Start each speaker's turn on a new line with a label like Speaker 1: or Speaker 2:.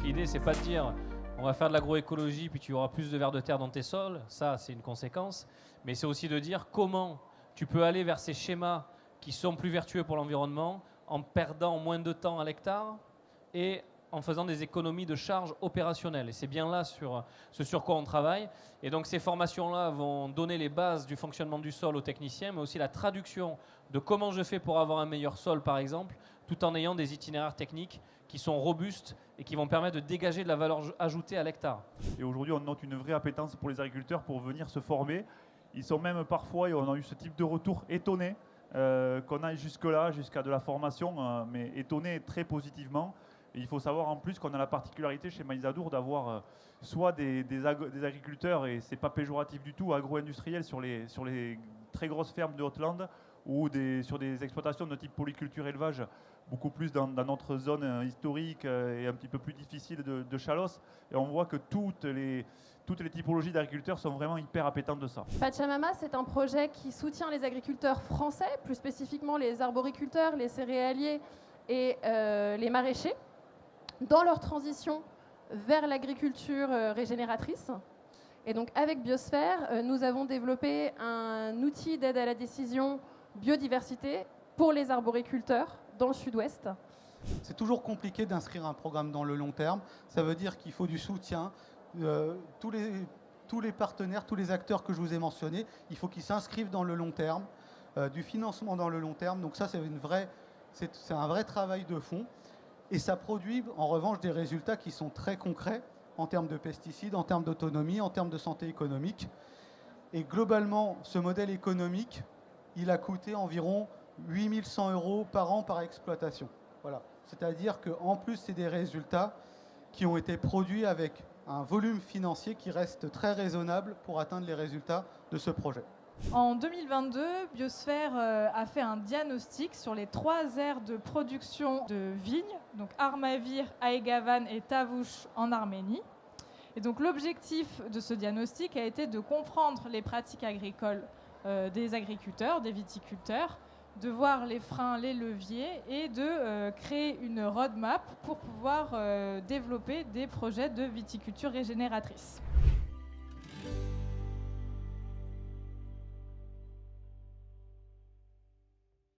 Speaker 1: l'idée, c'est pas de dire on va faire de l'agroécologie puis tu auras plus de vers de terre dans tes sols, ça c'est une conséquence, mais c'est aussi de dire comment tu peux aller vers ces schémas qui sont plus vertueux pour l'environnement en perdant moins de temps à l'hectare et en faisant des économies de charges opérationnelles. Et c'est bien là ce sur quoi on travaille. Et donc ces formations-là vont donner les bases du fonctionnement du sol aux techniciens, mais aussi la traduction de comment je fais pour avoir un meilleur sol, par exemple, tout en ayant des itinéraires techniques qui sont robustes et qui vont permettre de dégager de la valeur ajoutée à l'hectare.
Speaker 2: Et aujourd'hui, on note une vraie appétence pour les agriculteurs pour venir se former. Ils sont même parfois, et on a eu ce type de retour, étonnés qu'on aille jusque-là, jusqu'à de la formation, mais étonnés très positivement. Et il faut savoir en plus qu'on a la particularité chez Maïs Adour d'avoir soit des agriculteurs, et c'est pas péjoratif du tout, agro-industriels sur les très grosses fermes de Haute-Lande, ou sur des exploitations de type polyculture élevage, beaucoup plus dans notre zone historique et un petit peu plus difficile de Chalosse. Et on voit que toutes les typologies d'agriculteurs sont vraiment hyper appétentes de ça.
Speaker 3: Pachamama, c'est un projet qui soutient les agriculteurs français, plus spécifiquement les arboriculteurs, les céréaliers et les maraîchers, dans leur transition vers l'agriculture régénératrice. Et donc avec Biosphère, nous avons développé un outil d'aide à la décision biodiversité pour les arboriculteurs dans le sud-ouest.
Speaker 4: C'est toujours compliqué d'inscrire un programme dans le long terme. Ça veut dire qu'il faut du soutien. Tous les partenaires, tous les acteurs que je vous ai mentionnés, il faut qu'ils s'inscrivent dans le long terme, du financement dans le long terme. Donc ça, c'est un vrai travail de fond. Et ça produit en revanche des résultats qui sont très concrets en termes de pesticides, en termes d'autonomie, en termes de santé économique. Et globalement, ce modèle économique, il a coûté environ 8 100 € par an par exploitation. Voilà. C'est-à-dire qu'en plus, c'est des résultats qui ont été produits avec un volume financier qui reste très raisonnable pour atteindre les résultats de ce projet.
Speaker 5: En 2022, Biosphère a fait un diagnostic sur les 3 aires de production de vignes, donc Armavir, Aïgavan et Tavouche en Arménie. Et donc l'objectif de ce diagnostic a été de comprendre les pratiques agricoles des agriculteurs, des viticulteurs, de voir les freins, les leviers et de créer une roadmap pour pouvoir développer des projets de viticulture régénératrice.